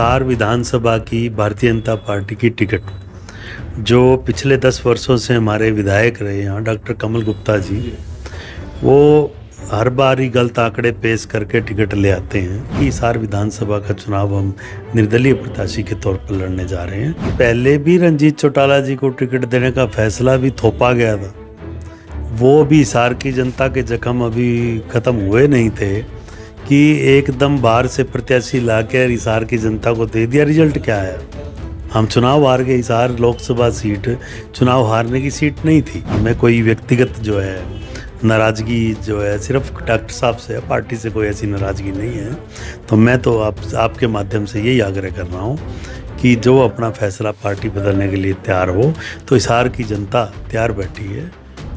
हिसार विधानसभा की भारतीय जनता पार्टी की टिकट जो पिछले 10 वर्षों से हमारे विधायक रहे यहाँ डॉक्टर कमल गुप्ता जी, वो हर बार ही गलत आंकड़े पेश करके टिकट ले आते हैं कि हिसार विधानसभा का चुनाव हम निर्दलीय प्रत्याशी के तौर पर लड़ने जा रहे हैं। पहले भी रणजीत चौटाला जी को टिकट देने का फैसला भी थोपा गया था। वो भी हिसार की जनता के जख्म अभी ख़त्म हुए नहीं थे कि एकदम बाहर से प्रत्याशी लाकर हिसार की जनता को दे दिया। रिजल्ट क्या है? हम चुनाव हार गए। हिसार लोकसभा सीट चुनाव हारने की सीट नहीं थी। हमें कोई व्यक्तिगत जो है नाराज़गी जो है सिर्फ डॉक्टर साहब से है, पार्टी से कोई ऐसी नाराज़गी नहीं है। तो मैं तो आपके माध्यम से यही आग्रह कर रहा हूँ कि जो अपना फैसला पार्टी बदलने के लिए तैयार हो, तो हिसार की जनता तैयार बैठी है,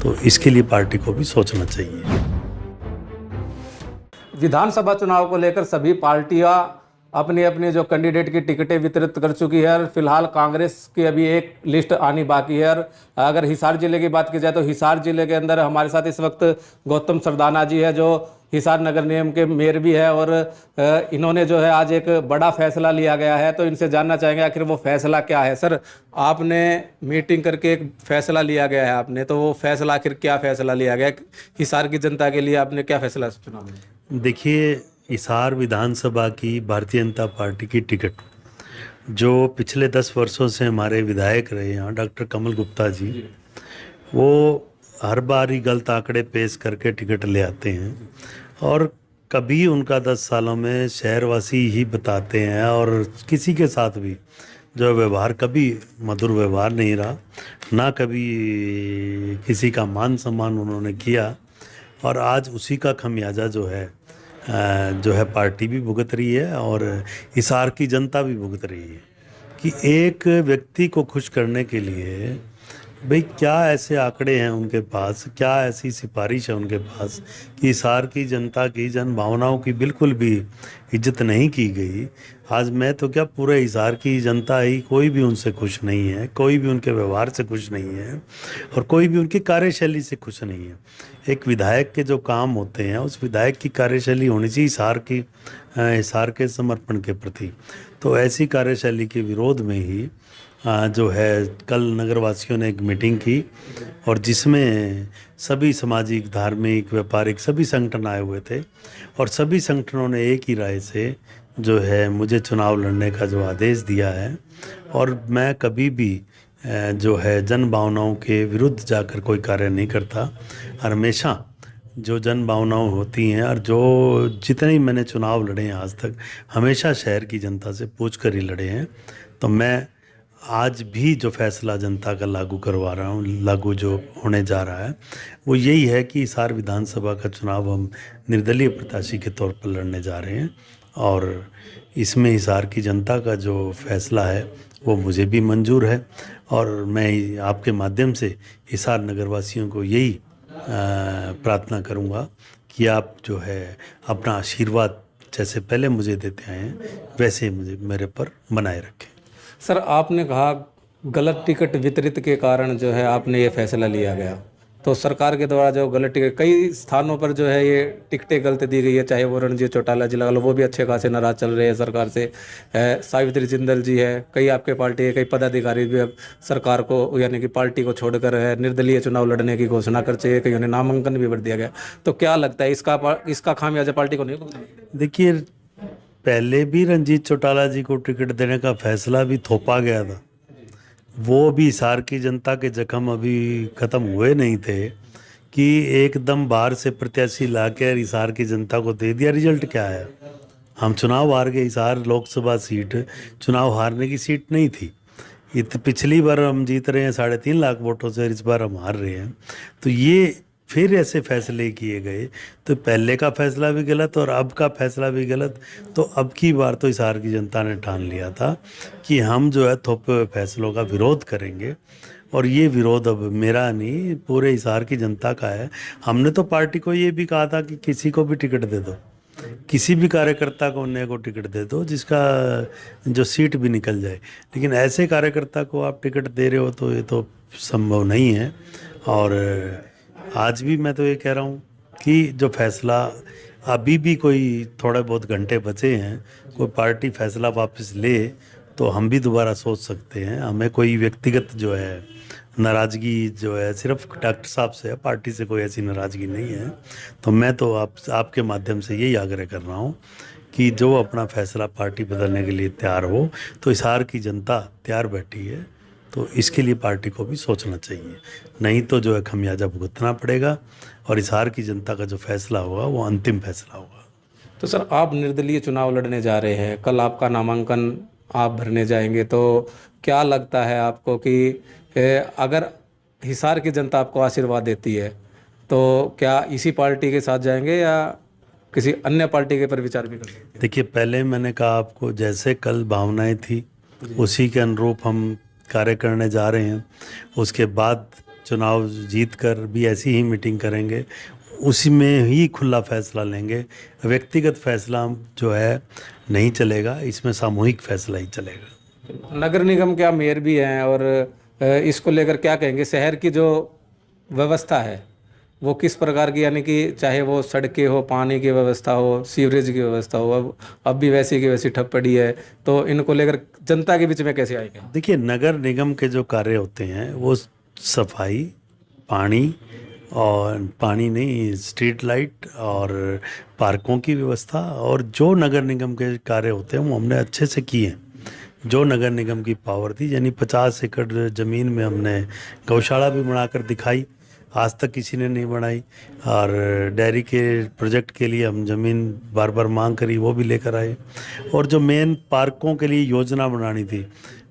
तो इसके लिए पार्टी को भी सोचना चाहिए। विधानसभा चुनाव को लेकर सभी पार्टियां अपनी अपनी जो कैंडिडेट की टिकटें वितरित कर चुकी है और फिलहाल कांग्रेस की अभी एक लिस्ट आनी बाकी है। और अगर हिसार जिले की बात की जाए तो हिसार जिले के अंदर हमारे साथ इस वक्त गौतम सरदाना जी है, जो हिसार नगर निगम के मेयर भी है, और इन्होंने जो है आज एक बड़ा फैसला लिया गया है। तो इनसे जानना चाहेंगे आखिर वो फैसला क्या है। सर, आपने मीटिंग करके एक फैसला लिया गया है आपने, तो वो फैसला आखिर क्या फैसला लिया गया हिसार की जनता के लिए? आपने क्या फैसला चुना? देखिए, हिसार विधानसभा की भारतीय जनता पार्टी की टिकट जो पिछले 10 वर्षों से हमारे विधायक रहे यहाँ डॉक्टर कमल गुप्ता जी, वो हर बार ही गलत आंकड़े पेश करके टिकट ले आते हैं और कभी उनका 10 सालों में शहरवासी ही बताते हैं और किसी के साथ भी जो व्यवहार कभी मधुर व्यवहार नहीं रहा, ना कभी किसी का मान सम्मान उन्होंने किया। और आज उसी का खमियाजा जो है पार्टी भी भुगत रही है और हिसार की जनता भी भुगत रही है कि एक व्यक्ति को खुश करने के लिए भाई क्या ऐसे आंकड़े हैं उनके पास, क्या ऐसी सिफारिश है उनके पास कि हिसार की जनता की जन भावनाओं की बिल्कुल भी इज्जत नहीं की गई। आज मैं तो क्या, पूरे हिसार की जनता ही कोई भी उनसे खुश नहीं है, कोई भी उनके व्यवहार से खुश नहीं है और कोई भी उनकी कार्यशैली से खुश नहीं है। एक विधायक के जो काम होते हैं उस विधायक की कार्यशैली होनी चाहिए हिसार के समर्पण के प्रति। तो ऐसी कार्यशैली के विरोध में ही जो है कल नगरवासियों ने एक मीटिंग की और जिसमें सभी सामाजिक, धार्मिक, व्यापारिक सभी संगठन आए हुए थे और सभी संगठनों ने एक ही राय से जो है मुझे चुनाव लड़ने का जो आदेश दिया है। और मैं कभी भी जो है जन भावनाओं के विरुद्ध जाकर कोई कार्य नहीं करता और हमेशा जो जन भावनाएं होती हैं और जो जितने ही मैंने चुनाव लड़े हैं आज तक, हमेशा शहर की जनता से पूछ कर ही लड़े हैं। तो मैं आज भी जो फैसला जनता का लागू करवा रहा हूँ, लागू जो होने जा रहा है, वो यही है कि हिसार विधानसभा का चुनाव हम निर्दलीय प्रत्याशी के तौर पर लड़ने जा रहे हैं और इसमें हिसार की जनता का जो फैसला है वो मुझे भी मंजूर है। और मैं आपके माध्यम से हिसार नगरवासियों को यही प्रार्थना करूँगा कि आप जो है अपना आशीर्वाद जैसे पहले मुझे देते आए हैं वैसे मुझे मेरे पर बनाए रखें। सर, आपने कहा गलत टिकट वितरित के कारण जो है आपने ये फैसला लिया गया, तो सरकार के द्वारा जो गलत टिकट कई स्थानों पर जो है ये टिकटें गलत दी गई है, चाहे वो रणजीत चौटाला जी लगा लो, वो भी अच्छे खासे नाराज चल रहे हैं सरकार से। सावित्री जिंदल जी है, कई आपके पार्टी के कई पदाधिकारी भी अब सरकार को यानी कि पार्टी को छोड़कर है निर्दलीय चुनाव लड़ने की घोषणा कर चाहिए, कईयों ने नामांकन भी भर दिया गया। तो क्या लगता है इसका खामियाजा पार्टी को नहीं भुगतना? देखिए, पहले भी रणजीत चौटाला जी को टिकट देने का फैसला भी थोपा गया था। वो भी हिसार की जनता के जख्म अभी ख़त्म हुए नहीं थे कि एकदम बाहर से प्रत्याशी लाकर हिसार की जनता को दे दिया। रिजल्ट क्या है? हम चुनाव हार गए। हिसार लोकसभा सीट चुनाव हारने की सीट नहीं थी। पिछली बार हम जीत रहे हैं 3.5 लाख वोटों से, इस बार हम हार रहे हैं। तो ये फिर ऐसे फैसले किए गए, तो पहले का फैसला भी गलत और अब का फैसला भी गलत। तो अब की बार तो हिसार की जनता ने ठान लिया था कि हम जो है थोपे हुए फैसलों का विरोध करेंगे और ये विरोध अब मेरा नहीं, पूरे हिसार की जनता का है। हमने तो पार्टी को ये भी कहा था कि किसी को भी टिकट दे दो, किसी भी कार्यकर्ता को अन्य को टिकट दे दो जिसका जो सीट भी निकल जाए, लेकिन ऐसे कार्यकर्ता को आप टिकट दे रहे हो तो ये तो संभव नहीं है। और आज भी मैं तो ये कह रहा हूँ कि जो फैसला अभी भी कोई थोड़े बहुत घंटे बचे हैं, कोई पार्टी फैसला वापस ले तो हम भी दोबारा सोच सकते हैं। हमें कोई व्यक्तिगत जो है नाराज़गी जो है सिर्फ डॉक्टर साहब से है, पार्टी से कोई ऐसी नाराज़गी नहीं है। तो मैं तो आपके माध्यम से यही आग्रह कर रहा हूँ कि जो अपना फैसला पार्टी बदलने के लिए तैयार हो, तो हिसार की जनता तैयार बैठी है, तो इसके लिए पार्टी को भी सोचना चाहिए। नहीं तो जो है खमियाजा भुगतना पड़ेगा और हिसार की जनता का जो फैसला होगा वो अंतिम फैसला होगा। तो सर, आप निर्दलीय चुनाव लड़ने जा रहे हैं, कल आपका नामांकन आप भरने जाएंगे, तो क्या लगता है आपको कि अगर हिसार की जनता आपको आशीर्वाद देती है तो क्या इसी पार्टी के साथ जाएंगे या किसी अन्य पार्टी के पर विचार भी कर सकते हैं? देखिए, पहले मैंने कहा आपको, जैसे कल भावनाएं थी उसी के अनुरूप हम कार्य करने जा रहे हैं। उसके बाद चुनाव जीत कर भी ऐसी ही मीटिंग करेंगे, उसी में ही खुला फैसला लेंगे। व्यक्तिगत फैसला जो है नहीं चलेगा, इसमें सामूहिक फैसला ही चलेगा। नगर निगम के आप मेयर भी हैं और इसको लेकर क्या कहेंगे? शहर की जो व्यवस्था है वो किस प्रकार की, यानी कि चाहे वो सड़कें हो, पानी की व्यवस्था हो, सीवरेज की व्यवस्था हो, अब भी वैसी की वैसी ठप पड़ी है, तो इनको लेकर जनता के बीच में कैसे आएंगे? देखिए, नगर निगम के जो कार्य होते हैं वो सफाई, पानी और पानी नहीं, स्ट्रीट लाइट और पार्कों की व्यवस्था, और जो नगर निगम के कार्य होते हैं वो हमने अच्छे से किए हैं। जो नगर निगम की पावर थी, यानी 50 एकड़ ज़मीन में हमने गौशाला भी बनाकर दिखाई, आज तक किसी ने नहीं बनाई। और डेयरी के प्रोजेक्ट के लिए हम ज़मीन बार बार मांग करी, वो भी लेकर आए। और जो मेन पार्कों के लिए योजना बनानी थी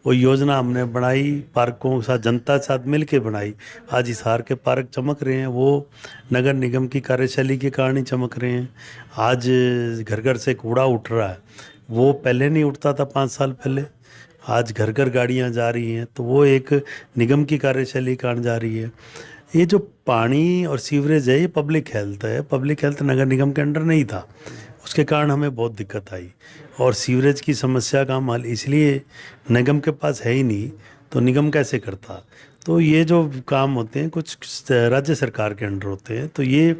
वो योजना हमने बनाई, पार्कों के साथ जनता के साथ मिल के बनाई। आज हिसार के पार्क चमक रहे हैं, वो नगर निगम की कार्यशैली के कारण ही चमक रहे हैं। आज घर घर से कूड़ा उठ रहा है, वो पहले नहीं उठता था 5 साल पहले। आज घर घर गाड़ियां जा रही हैं, तो वो एक निगम की कार्यशैली कारण जा रही है। ये जो पानी और सीवरेज है ये पब्लिक हेल्थ है, पब्लिक हेल्थ नगर निगम के अंडर नहीं था, उसके कारण हमें बहुत दिक्कत आई। और सीवरेज की समस्या का हल इसलिए निगम के पास है ही नहीं, तो निगम कैसे करता? तो ये जो काम होते हैं कुछ राज्य सरकार के अंडर होते हैं, तो ये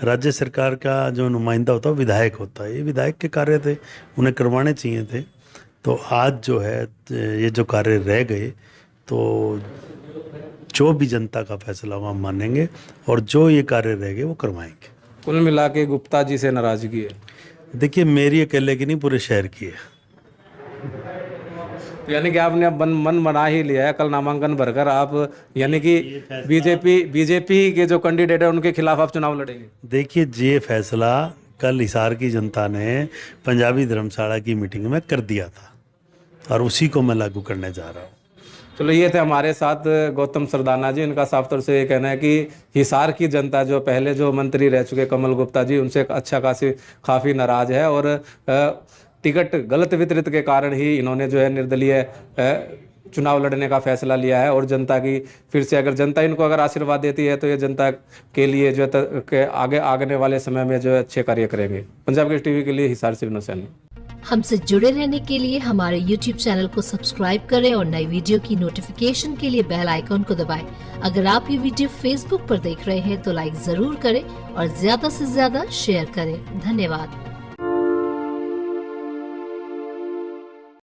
राज्य सरकार का जो नुमाइंदा होता है विधायक होता है। ये विधायक के कार्य थे, उन्हें करवाने चाहिए थे। तो आज जो है ये जो कार्य रह गए, तो जो भी जनता का फैसला होगा हम मानेंगे, और जो ये कार्य रह गए वो करवाएंगे। कुल मिला के गुप्ता जी से नाराजगी है? देखिए, मेरी अकेले की नहीं, पूरे शहर की है। तो यानी कि आपने अब मन बना ही लिया है, कल नामांकन भरकर आप यानी कि बीजेपी के जो कैंडिडेट है उनके खिलाफ आप चुनाव लड़ेंगे? देखिए, ये फैसला कल हिसार की जनता ने पंजाबी धर्मशाला की मीटिंग में कर दिया था और उसी को मैं लागू करने जा रहा हूँ। चलो, ये थे हमारे साथ गौतम सरदाना जी। इनका साफ तौर से ये कहना है कि हिसार की जनता जो पहले जो मंत्री रह चुके कमल गुप्ता जी, उनसे काफ़ी नाराज है और टिकट गलत वितरित के कारण ही इन्होंने जो है निर्दलीय चुनाव लड़ने का फैसला लिया है। और जनता की फिर से अगर जनता इनको अगर आशीर्वाद देती है तो ये जनता के लिए जो है आगे आने वाले समय में जो है अच्छे कार्य करेंगे। पंजाब केसरी टीवी के लिए हिसार से विनोद सैनी। हमसे जुड़े रहने के लिए हमारे YouTube चैनल को सब्सक्राइब करें और नई वीडियो की नोटिफिकेशन के लिए बेल आइकॉन को दबाएं। अगर आप ये वीडियो Facebook पर देख रहे हैं तो लाइक जरूर करें और ज्यादा से ज्यादा शेयर करें। धन्यवाद।